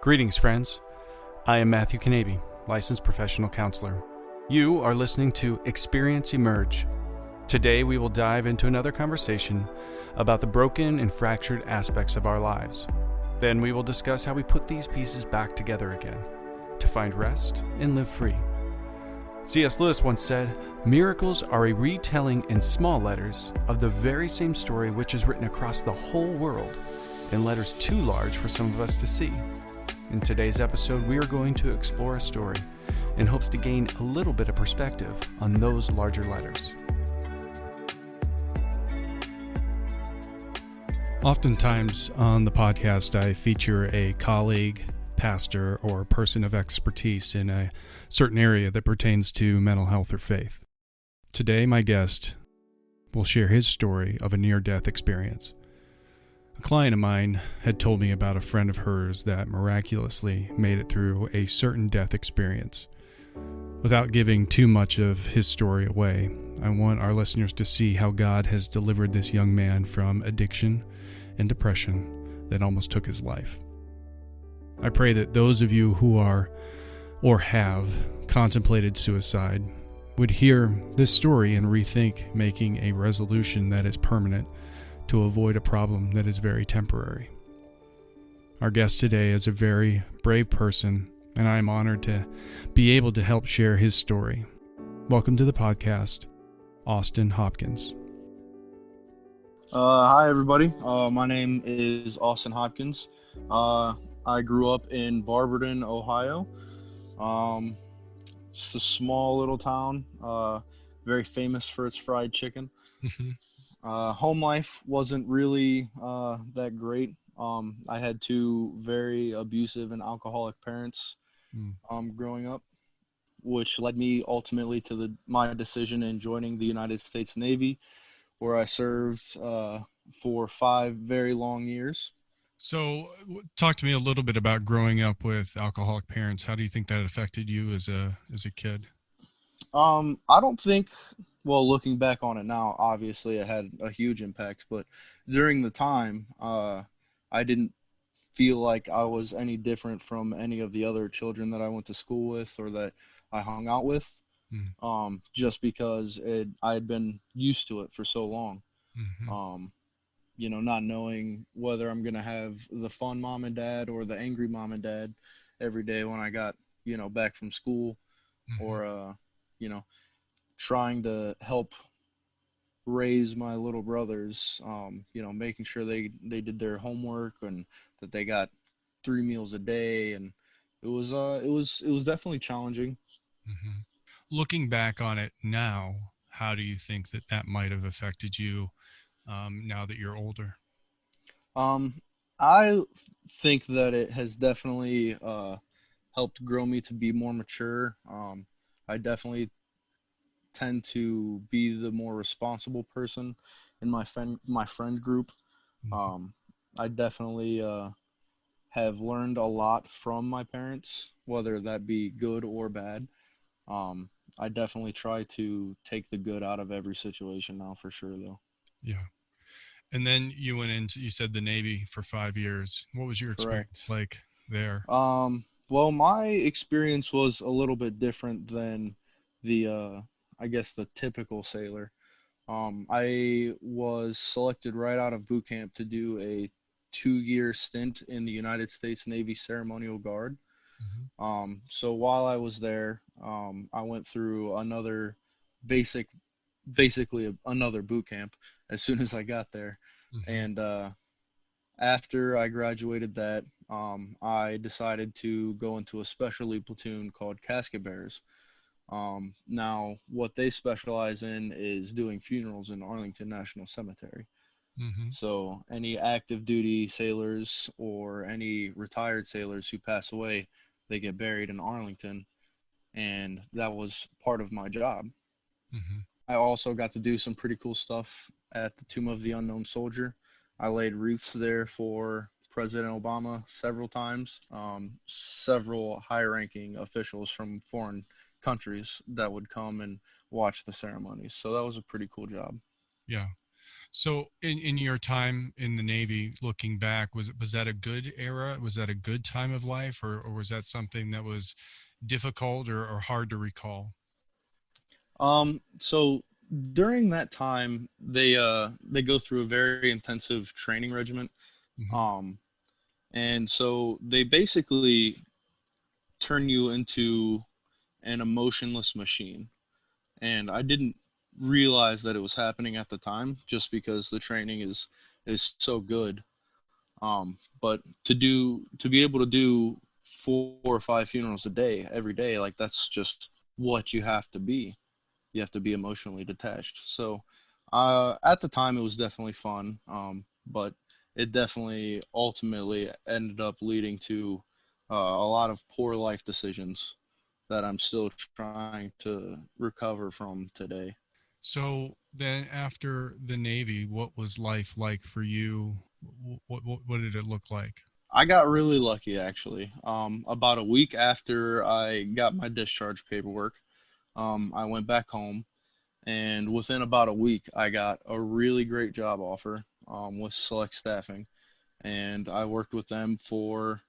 Greetings, friends. I am Matthew Kanabe, licensed professional counselor. You are listening to Experience Emerge. Today, we will dive into another conversation about the broken and fractured aspects of our lives. Then we will discuss how we put these pieces back together again to find rest and live free. C.S. Lewis once said, "Miracles are a retelling in small letters of the very same story which is written across the whole world in letters too large for some of us to see." In today's episode, we are going to explore a story in hopes to gain a little bit of perspective on those larger letters. Oftentimes on the podcast, I feature a colleague, pastor, or person of expertise in a certain area that pertains to mental health or faith. Today, my guest will share his story of a near-death experience. A client of mine had told me about a friend of hers that miraculously made it through a certain death experience. Without giving too much of his story away, I want our listeners to see how God has delivered this young man from addiction and depression that almost took his life. I pray that those of you who are or have contemplated suicide would hear this story and rethink making a resolution that is permanent to avoid a problem that is very temporary. Our guest today is a very brave person, and I am honored to be able to help share his story. Welcome to the podcast, Austin Hopkins. Hi, everybody. My name is Austin Hopkins. I grew up in Barberton, Ohio. It's a small little town, very famous for its fried chicken. Home life wasn't really that great. I had two very abusive and alcoholic parents growing up, which led me ultimately to my decision in joining the United States Navy, where I served for 5 very long years. So talk to me a little bit about growing up with alcoholic parents. How do you think that affected you as a kid? I don't think, well, looking back on it now, obviously it had a huge impact, but during the time, I didn't feel like I was any different from any of the other children that I went to school with or that I hung out with, just because I had been used to it for so long. Not knowing whether I'm going to have the fun mom and dad or the angry mom and dad every day when I got, back from school, or, trying to help raise my little brothers, making sure they did their homework and that they got 3 meals a day. And it was definitely challenging. Looking back on it now, how do you think that might have affected you now that you're older? I think that it has definitely helped grow me to be more mature. I definitely tend to be the more responsible person in my friend group. I definitely have learned a lot from my parents, whether that be good or bad. I definitely try to take the good out of every situation now, for sure, though. Yeah. And then you said the Navy for 5 years. What was your experience Correct. like there? Well, my experience was a little bit different than I guess the typical sailor. I was selected right out of boot camp to do a 2-year stint in the United States Navy Ceremonial Guard. So while I was there, I went through basically another boot camp as soon as I got there. And after I graduated that, I decided to go into a specialty platoon called casket bearers. Now, what they specialize in is doing funerals in Arlington National Cemetery. So any active duty sailors or any retired sailors who pass away, they get buried in Arlington, and that was part of my job. I also got to do some pretty cool stuff at the Tomb of the Unknown Soldier. I laid wreaths there for President Obama several times, several high-ranking officials from foreign countries that would come and watch the ceremonies. So that was a pretty cool job. Yeah. So in your time in the Navy, looking back, was that a good era? Was that a good time of life, or was that something that was difficult or hard to recall? So during that time, they go through a very intensive training regiment. Hmm. Um, and so they basically turn you into an emotionless machine. And I didn't realize that it was happening at the time, just because the training is so good. But to be able to do 4 or 5 funerals a day every day, like that's just what you have to be. You have to be emotionally detached. So at the time, it was definitely fun, but it definitely ultimately ended up leading to a lot of poor life decisions that I'm still trying to recover from today. So then, after the Navy, what was life like for you? What did it look like? I got really lucky, actually. About a week after I got my discharge paperwork, I went back home, and within about a week, I got a really great job offer with Select Staffing, and I worked with them for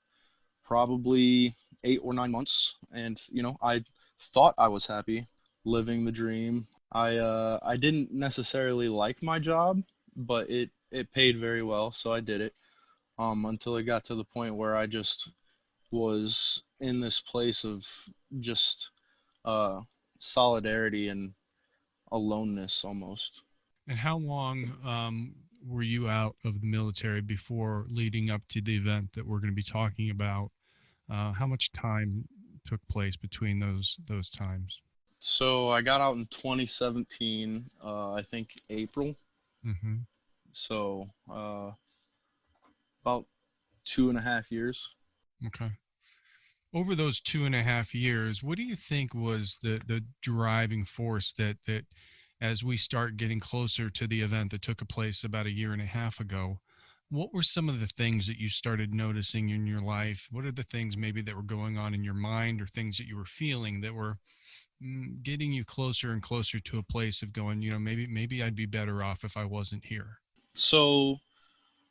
probably 8 or 9 months, and I thought I was happy, living the dream. I didn't necessarily like my job, but it paid very well, so I did it. Until it got to the point where I just was in this place of just uh, solidarity and aloneness almost. And how long were you out of the military before leading up to the event that we're going to be talking about? How much time took place between those times? So I got out in 2017, I think April. Hmm. So about 2.5 years. Okay. Over those 2.5 years, what do you think was the driving force that as we start getting closer to the event that took place about a year and a half ago, what were some of the things that you started noticing in your life? What are the things maybe that were going on in your mind or things that you were feeling that were getting you closer and closer to a place of going, maybe I'd be better off if I wasn't here? So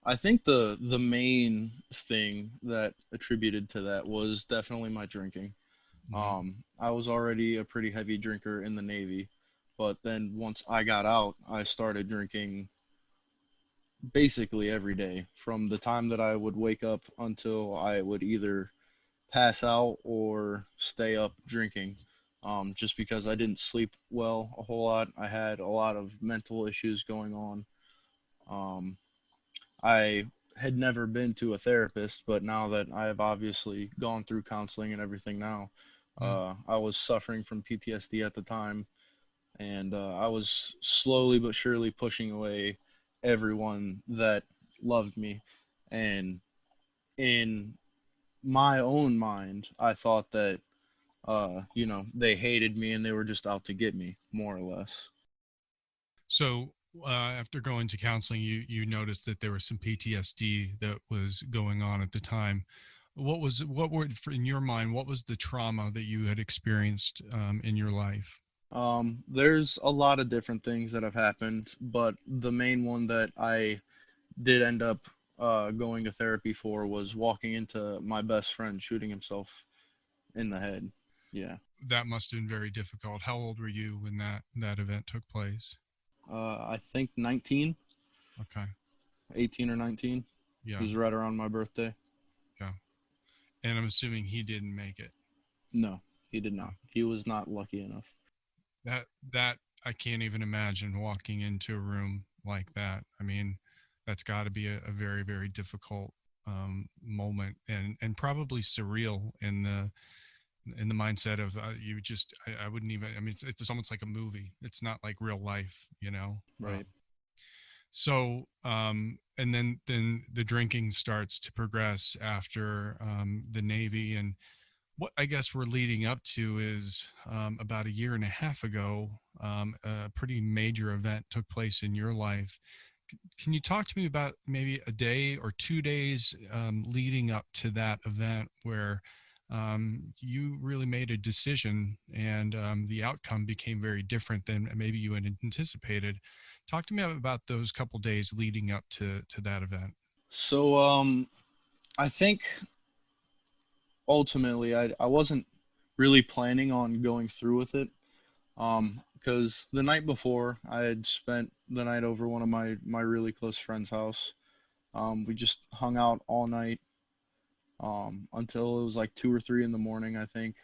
I think the main thing that attributed to that was definitely my drinking. Hmm. I was already a pretty heavy drinker in the Navy, but then once I got out, I started drinking basically every day from the time that I would wake up until I would either pass out or stay up drinking. Just because I didn't sleep well a whole lot. I had a lot of mental issues going on. Um, I had never been to a therapist, but now that I have obviously gone through counseling and everything now, I was suffering from PTSD at the time, and I was slowly but surely pushing away everyone that loved me. And in my own mind, I thought that, they hated me and they were just out to get me, more or less. So after going to counseling, you noticed that there was some PTSD that was going on at the time. What were in your mind? What was the trauma that you had experienced in your life? There's a lot of different things that have happened, but the main one that I did end up going to therapy for was walking into my best friend shooting himself in the head. Yeah. That must have been very difficult. How old were you when that event took place? I think 19, Okay. 18 or 19. It Yeah. was right around my birthday. Yeah. And I'm assuming he didn't make it. No, he did Oh. not. He was not lucky enough. That I can't even imagine walking into a room like that. I mean, that's got to be a very very difficult moment and probably surreal in the mindset of you just I wouldn't even I mean it's almost like a movie. It's not like real life, you know. Right. So and then the drinking starts to progress after the Navy, and what I guess we're leading up to is about a year and a half ago, a pretty major event took place in your life. Can you talk to me about maybe a day or 2 days leading up to that event where you really made a decision and the outcome became very different than maybe you had anticipated? Talk to me about those couple days leading up to that event. So I think ultimately I wasn't really planning on going through with it. Because the night before I had spent the night over one of my really close friend's house. We just hung out all night until it was like 2 or 3 in the morning, I think.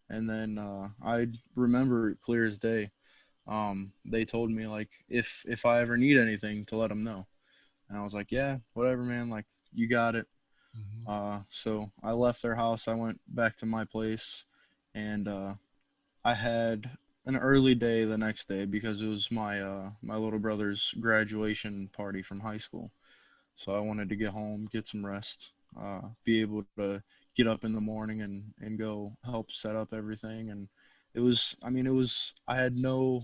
And then I remember it clear as day. They told me like if I ever need anything to let them know, and I was like, yeah, whatever, man. Like you got it. Mm-hmm. So I left their house. I went back to my place, and I had an early day the next day because it was my little brother's graduation party from high school. So I wanted to get home, get some rest, be able to get up in the morning and go help set up everything. And it was, I mean, it was, I had no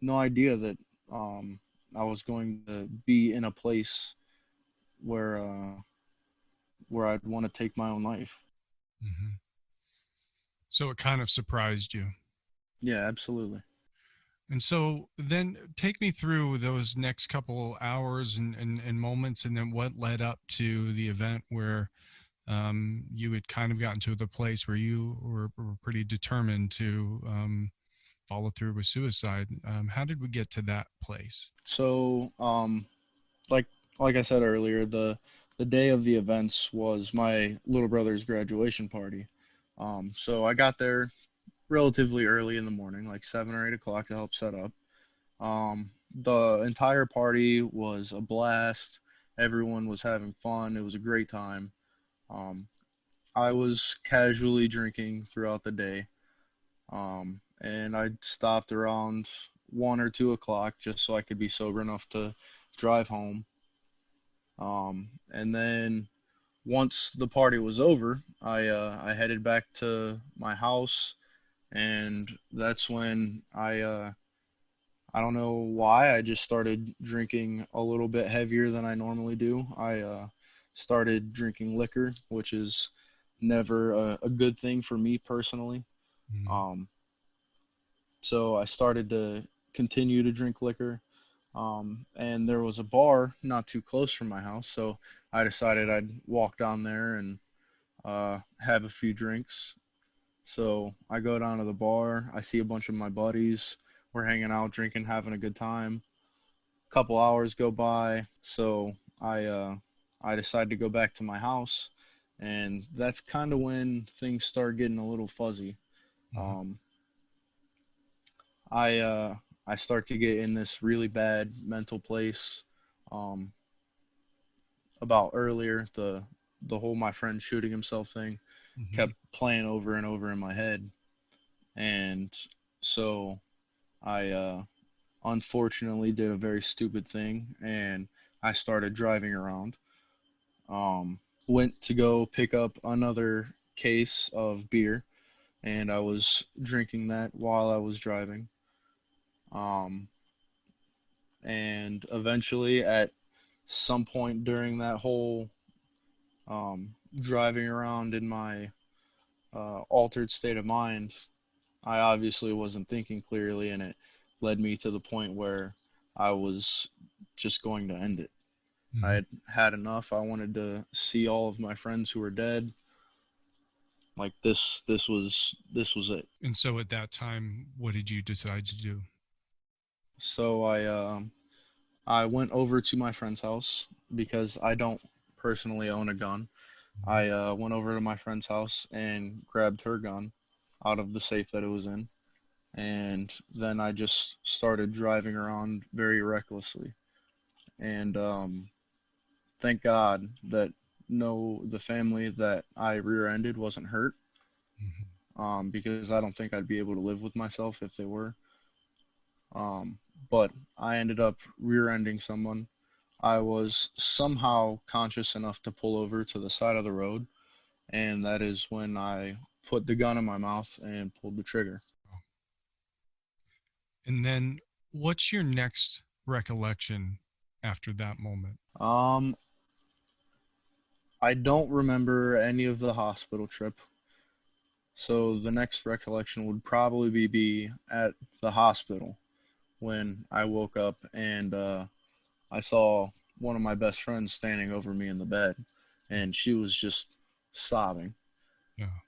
idea that I was going to be in a place where where I'd want to take my own life. Mm-hmm. So it kind of surprised you. Yeah, absolutely. And so then take me through those next couple hours and moments, and then what led up to the event where you had kind of gotten to the place where you were pretty determined to follow through with suicide. How did we get to that place? So, like like I said earlier, the day of the events was my little brother's graduation party. So I got there relatively early in the morning, like 7 or 8 o'clock, to help set up. The entire party was a blast. Everyone was having fun. It was a great time. Um, I was casually drinking throughout the day, and I stopped around 1 or 2 o'clock just so I could be sober enough to drive home. And then once the party was over, I headed back to my house, and that's when I don't know why I just started drinking a little bit heavier than I normally do. I started drinking liquor, which is never a good thing for me personally. Mm-hmm. Um, so I started to continue to drink liquor. And there was a bar not too close from my house, so I decided I'd walk down there and have a few drinks. So I go down to the bar. I see a bunch of my buddies. We're hanging out, drinking, having a good time. Couple hours go by, so I decide to go back to my house, and that's kind of when things start getting a little fuzzy. Mm-hmm. Um, I uh, I start to get in this really bad mental place. Um, about earlier, the whole my friend shooting himself thing Mm-hmm. kept playing over and over in my head, and so I unfortunately did a very stupid thing, and I started driving around. Went to go pick up another case of beer, and I was drinking that while I was driving. Um, and eventually, at some point during that whole driving around in my altered state of mind, I obviously wasn't thinking clearly, and it led me to the point where I was just going to end it. I Mm-hmm. had had enough. I wanted to see all of my friends who were dead. Like this was it. And so at that time, what did you decide to do? So I went over to my friend's house because I don't personally own a gun. Mm-hmm. I went over to my friend's house and grabbed her gun out of the safe that it was in, and then I just started driving around very recklessly. And thank God that no the family that I rear-ended wasn't hurt, Mm-hmm. because I don't think I'd be able to live with myself if they were. Um, but I ended up rear-ending someone. I was somehow conscious enough to pull over to the side of the road, and that is when I put the gun in my mouth and pulled the trigger. And then what's your next recollection after that moment? Um, I don't remember any of the hospital trip, so the next recollection would probably be at the hospital. when I woke up and I saw one of my best friends standing over me in the bed, and she was just sobbing. Yeah.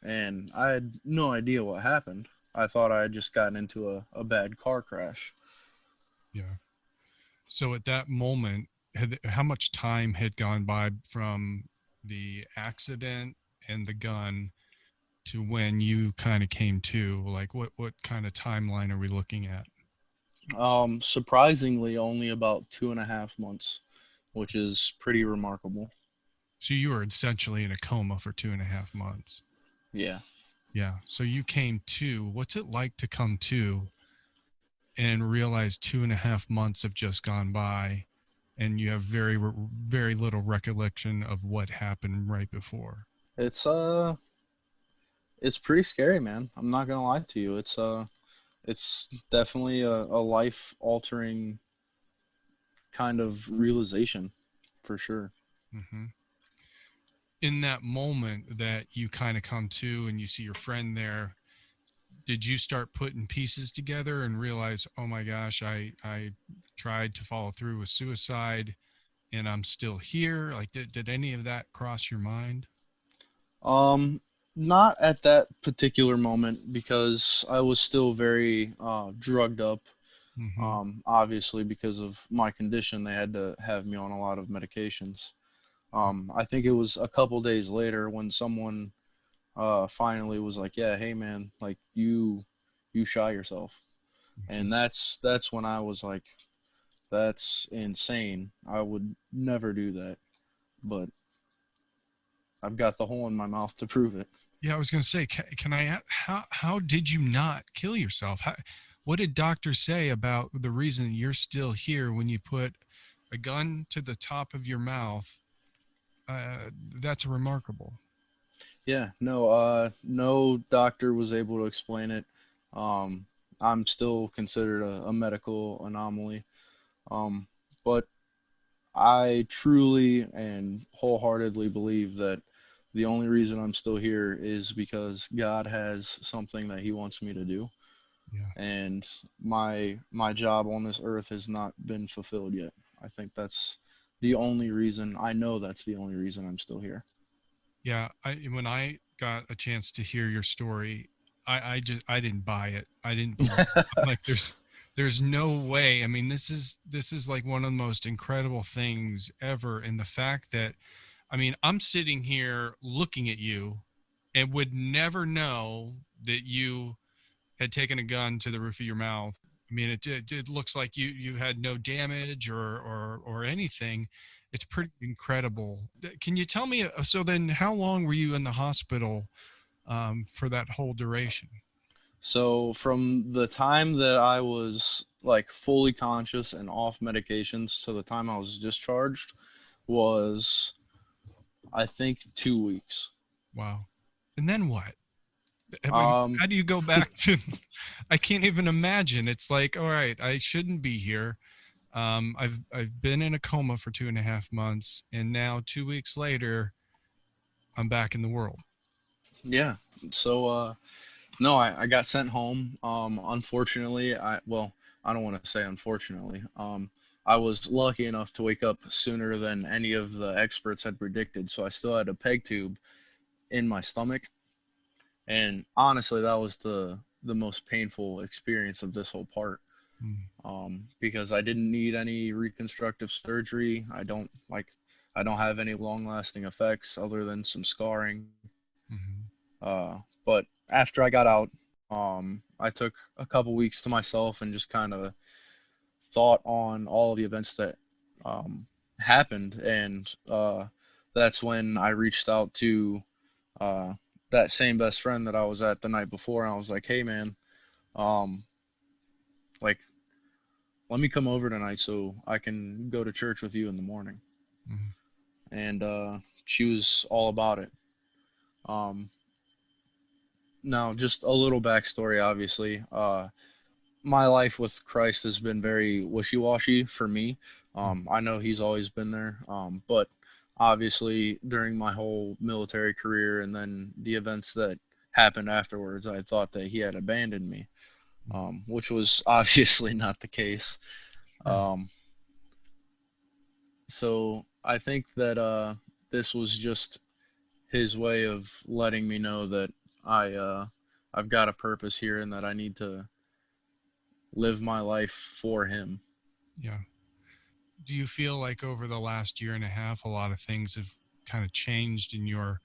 And I had no idea what happened. I thought I had just gotten into a bad car crash. Yeah. So at that moment, how much time had gone by from the accident and the gun to when you kind of came to? Like, what kind of timeline are we looking at? Surprisingly, only about 2.5 months, which is pretty remarkable. So you were essentially in a coma for 2.5 months. Yeah. Yeah. So you came to. What's it like to come to and realize 2.5 months have just gone by, and you have very little recollection of what happened right before? It's it's pretty scary, man. I'm not gonna lie to you. It's definitely a life altering kind of realization, for sure. Hmm. In that moment that you kind of come to and you see your friend there, did you start putting pieces together and realize, oh my gosh, I tried to follow through with suicide and I'm still here? Like, did any of that cross your mind? Um, Not at that particular moment because I was still very drugged up. Mm-hmm. Obviously, because of my condition, they had to have me on a lot of medications. I think it was a couple days later when someone finally was like, "Yeah, hey man, like you shot yourself," and that's when I was like, "That's insane. I would never do that." But I've got the hole in my mouth to prove it. Yeah, I was going to say, can I, how did you not kill yourself? What did doctors say about the reason you're still here when you put a gun to the top of your mouth? That's remarkable. Yeah, no, no doctor was able to explain it. Um, I'm still considered a medical anomaly. Um, but I truly and wholeheartedly believe that the only reason I'm still here is because God has something that He wants me to do, Yeah. and my job on this earth has not been fulfilled yet. I think that's the only reason. I know that's the only reason I'm still here. Yeah. When I got a chance to hear your story, I didn't buy it. I didn't believe it. I'm like, there's no way. I mean, this is like one of the most incredible things ever. And the fact that, I mean, I'm sitting here looking at you and would never know that you had taken a gun to the roof of your mouth. I mean, it looks like you had no damage or anything. It's pretty incredible. Can you tell me? So then, how long were you in the hospital for that whole duration? So from the time that I was like fully conscious and off medications to the time I was discharged was I think 2 weeks. Wow. And then what? I mean, Um, how do you go back to? I can't even imagine. It's like, all right, I shouldn't be here. I've been in a coma for 2.5 months, and now 2 weeks later, I'm back in the world. yeah. So no, I got sent home. Unfortunately, I don't want to say unfortunately. I was lucky enough to wake up sooner than any of the experts had predicted, so I still had a peg tube in my stomach. And honestly, that was the most painful experience of this whole part. Mm-hmm. Because I didn't need any reconstructive surgery. I don't have any long lasting effects other than some scarring. But after I got out, I took a couple weeks to myself and just kind of thought on all of the events that um, happened, and that's when I reached out to uh, that same best friend that I was at the night before, and I was like, "Hey, man, um, like, let me come over tonight so I can go to church with you in the morning." Mm-hmm. And she was all about it. Um, Now, just a little backstory, obviously. My life with Christ has been very wishy washy for me. I know He's always been there, but obviously, during my whole military career and then the events that happened afterwards, I thought that He had abandoned me. which was obviously not the case. Sure. Um, so I think that this was just his way of letting me know that I've got a purpose here and that I need to live my life for him. Yeah. Do you feel like over the last year and a half, a lot of things have kind of changed in your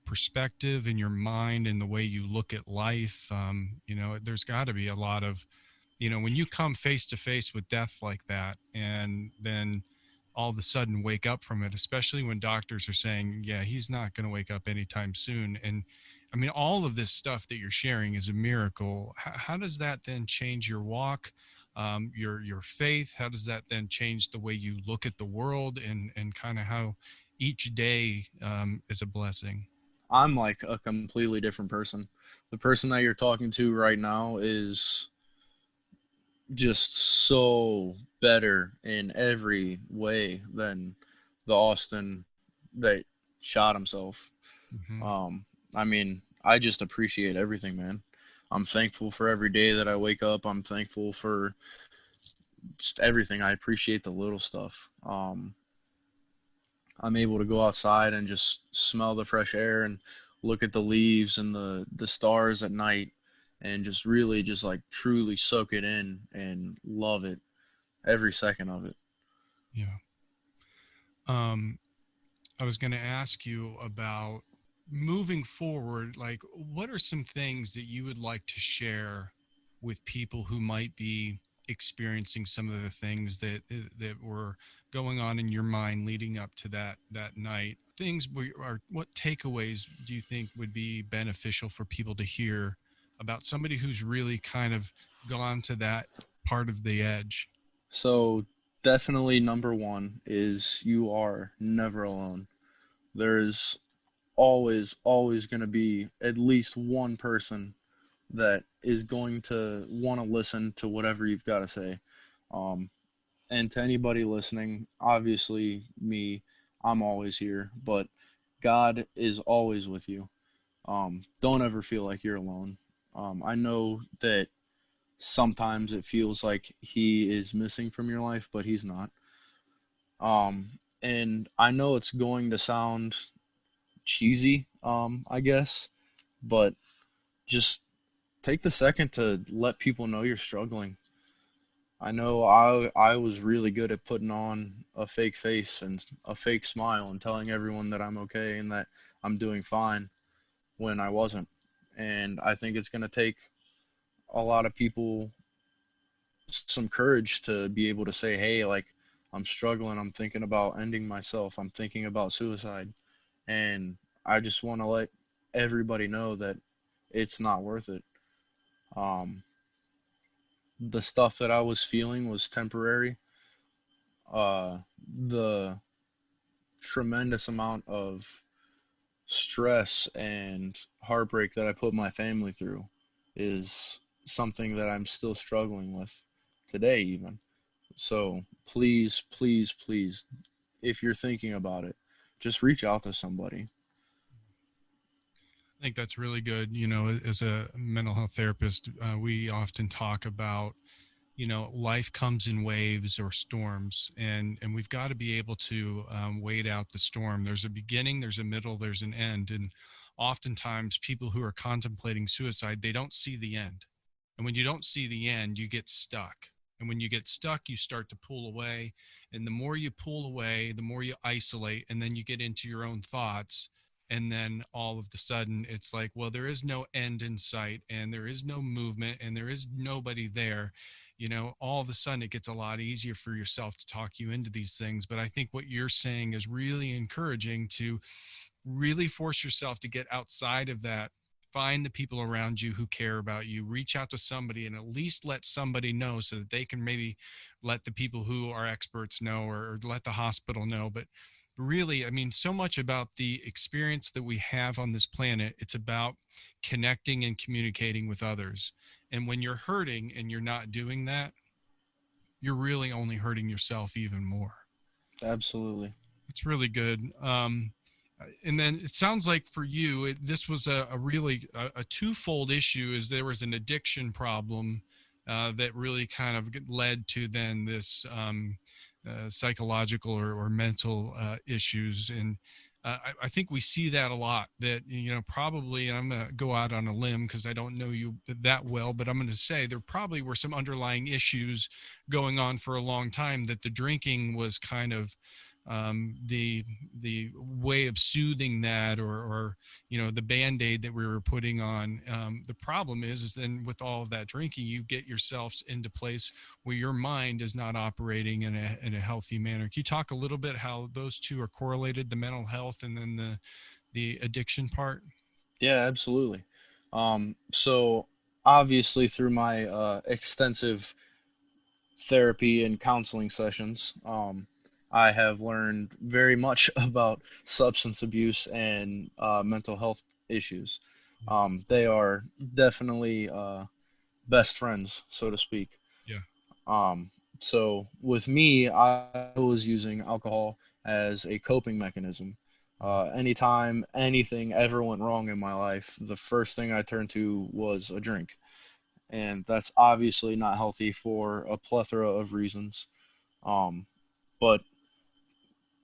perspective, in your mind, and the way you look at life? There's got to be a lot of, when you come face to face with death like that, and then all of a sudden wake up from it, especially when doctors are saying, yeah, he's not going to wake up anytime soon. And I mean, all of this stuff that you're sharing is a miracle. How does that then change your walk, your faith? How does that then change the way you look at the world, and kind of how each day is a blessing? I'm like a completely different person. The person that you're talking to right now is just so better in every way than the Austin that shot himself. Hmm. I mean, I just appreciate everything, man. I'm thankful for every day that I wake up. I'm thankful for just everything. I appreciate the little stuff. I'm able to go outside and just smell the fresh air and look at the leaves and the stars at night and just really just like truly soak it in and love it every second of it. Yeah. Um, I was going to ask you about moving forward. Like, what are some things that you would like to share with people who might be experiencing some of the things that were going on in your mind leading up to that night? Things are what takeaways do you think would be beneficial for people to hear about somebody who's really kind of gone to that part of the edge? So definitely number one is you are never alone. There's always going to be at least one person that is going to want to listen to whatever you've got to say. Um, and to anybody listening, obviously me, I'm always here, but God is always with you. Don't ever feel like you're alone. I know that sometimes it feels like he is missing from your life, but he's not. And I know it's going to sound cheesy, I guess, but just take the second to let people know you're struggling. I know I was really good at putting on a fake face and a fake smile and telling everyone that I'm okay and that I'm doing fine when I wasn't. And I think it's going to take a lot of people some courage to be able to say, hey, like, I'm struggling. I'm thinking about ending myself. I'm thinking about suicide. And I just want to let everybody know that it's not worth it. Um, the stuff that I was feeling was temporary. The tremendous amount of stress and heartbreak that I put my family through is something that I'm still struggling with today, even. So please, please, please, if you're thinking about it, just reach out to somebody. I think that's really good. As a mental health therapist, we often talk about, life comes in waves or storms, and we've got to be able to wait out the storm. There's a beginning, there's a middle, there's an end. And oftentimes people who are contemplating suicide, they don't see the end. And when you don't see the end, you get stuck. And when you get stuck, you start to pull away. And the more you pull away, the more you isolate, and then you get into your own thoughts. And then all of the sudden, it's like, well, there is no end in sight, and there is no movement, and there is nobody there. All of a sudden it gets a lot easier for yourself to talk you into these things. But I think what you're saying is really encouraging, to really force yourself to get outside of that. Find the people around you who care about you, reach out to somebody, and at least let somebody know so that they can maybe let the people who are experts know, or let the hospital know. But really, I mean, so much about the experience that we have on this planet, it's about connecting and communicating with others. And when you're hurting and you're not doing that, you're really only hurting yourself even more. Absolutely. It's really good. And then it sounds like for you, this was a really a twofold issue. Is there was an addiction problem, that really kind of led to then this psychological or mental issues. And I think we see that a lot, that, probably, and I'm going to go out on a limb because I don't know you that well, but I'm going to say there probably were some underlying issues going on for a long time, that the drinking was kind of the way of soothing that, or the band-aid that we were putting on. The problem is then with all of that drinking, you get yourselves into place where your mind is not operating in a healthy manner. Can you talk a little bit how those two are correlated, the mental health and then the addiction part? Yeah, absolutely. So obviously through my extensive therapy and counseling sessions, I have learned very much about substance abuse and mental health issues. They are definitely best friends, so to speak. Yeah. Um, so with me, I was using alcohol as a coping mechanism. Anytime anything ever went wrong in my life, the first thing I turned to was a drink. And that's obviously not healthy for a plethora of reasons. Um, but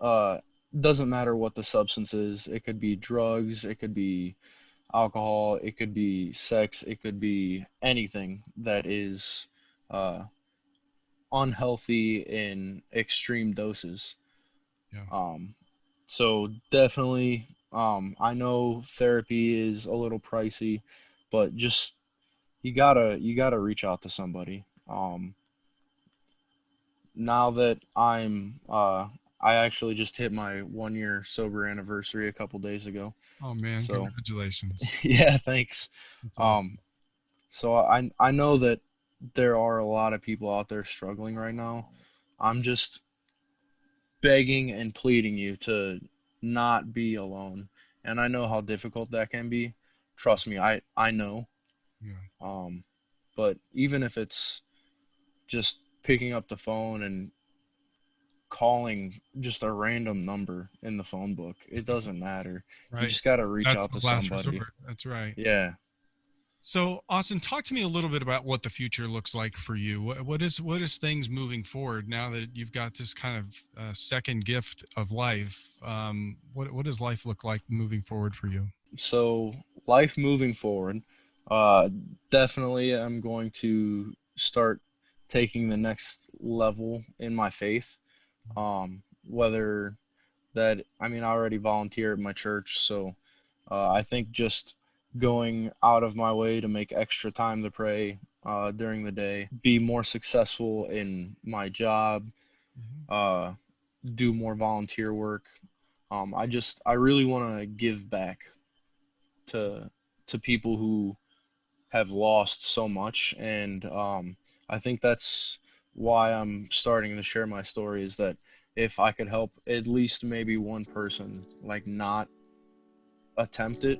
uh, doesn't matter what the substance is. It could be drugs, it could be alcohol, it could be sex, it could be anything that is uh, unhealthy in extreme doses. Yeah. Um, so definitely, I know therapy is a little pricey, but just you gotta reach out to somebody. Now that I actually just hit my 1 year sober anniversary a couple days ago. Oh man, So congratulations. yeah, thanks. That's Um, awesome. so I know that there are a lot of people out there struggling right now. I'm just begging and pleading you to not be alone. And I know how difficult that can be. Trust me, I know. Yeah. Um, but even if it's just picking up the phone and calling just a random number in the phone book, it doesn't matter. You Right. just got to reach That's out the to last somebody. resort. That's right. Yeah. So, Austin, talk to me a little bit about what the future looks like for you. What is things moving forward now that you've got this kind of second gift of life? What does life look like moving forward for you? So, life moving forward, uh, definitely I'm going to start taking the next level in my faith. Whether that, I mean, I already volunteer at my church, so I think just going out of my way to make extra time to pray during the day, be more successful in my job, Mhm. uh, do more volunteer work. I really want to give back to people who have lost so much, and I think that's why I'm starting to share my story. Is that if I could help at least maybe one person, like not attempt it,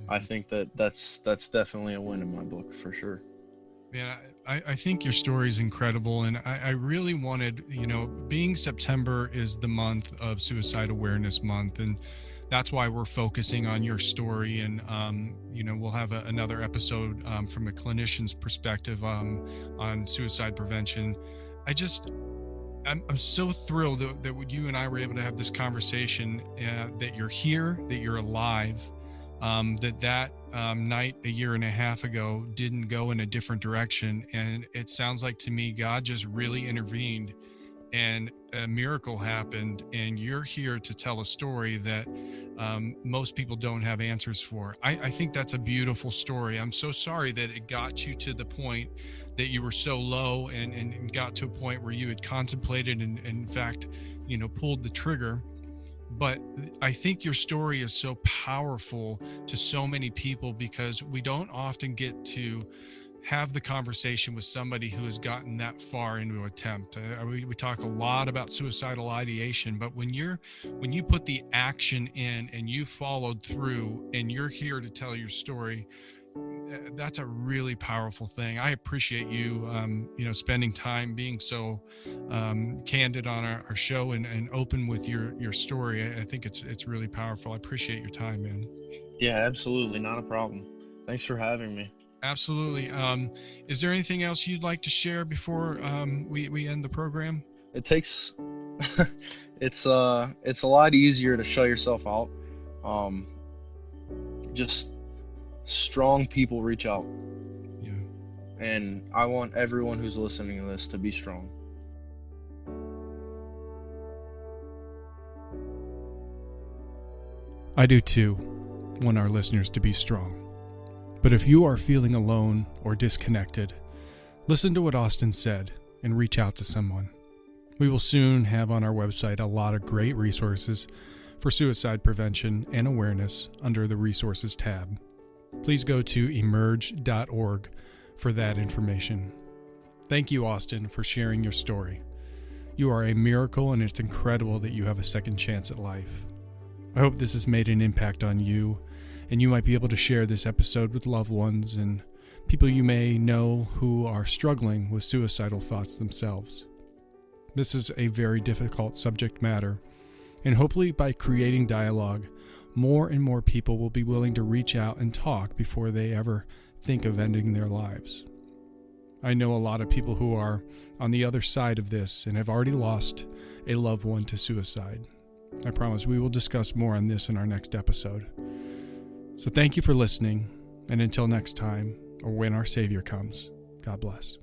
I Mhm. think that that's definitely a win in my book for sure. Man, I think your story is incredible. And I really wanted, being September is the month of Suicide Awareness Month. And that's why we're focusing on your story. And, we'll have another episode from a clinician's perspective on suicide prevention. I just, I'm so thrilled that you and I were able to have this conversation, that you're here, that you're alive, that night a year and a half ago didn't go in a different direction. And it sounds like to me, God just really intervened and a miracle happened. And you're here to tell a story that most people don't have answers for. I think that's a beautiful story. I'm so sorry that it got you to the point that you were so low, and got to a point where you had contemplated and in fact, pulled the trigger. But I think your story is so powerful to so many people because we don't often get to have the conversation with somebody who has gotten that far into an attempt. We talk a lot about suicidal ideation, but when you put the action in and you followed through and you're here to tell your story, that's a really powerful thing. I appreciate you, spending time being so candid on our show, and open with your story. I think it's really powerful. I appreciate your time, man. Yeah, absolutely, not a problem. Thanks for having me. Absolutely. Is there anything else you'd like to share before we end the program? It takes it's a lot easier to shut yourself out. Just strong people reach out. Yeah. And I want everyone who's listening to this to be strong. I do too want our listeners to be strong. But if you are feeling alone or disconnected, listen to what Austin said and reach out to someone. We will soon have on our website a lot of great resources for suicide prevention and awareness under the resources tab. Please go to emerge.org for that information. Thank you, Austin, for sharing your story. You are a miracle, and it's incredible that you have a second chance at life. I hope this has made an impact on you, and you might be able to share this episode with loved ones and people you may know who are struggling with suicidal thoughts themselves. This is a very difficult subject matter, and hopefully by creating dialogue, more and more people will be willing to reach out and talk before they ever think of ending their lives. I know a lot of people who are on the other side of this and have already lost a loved one to suicide. I promise we will discuss more on this in our next episode. So thank you for listening, and until next time, or when our Savior comes, God bless.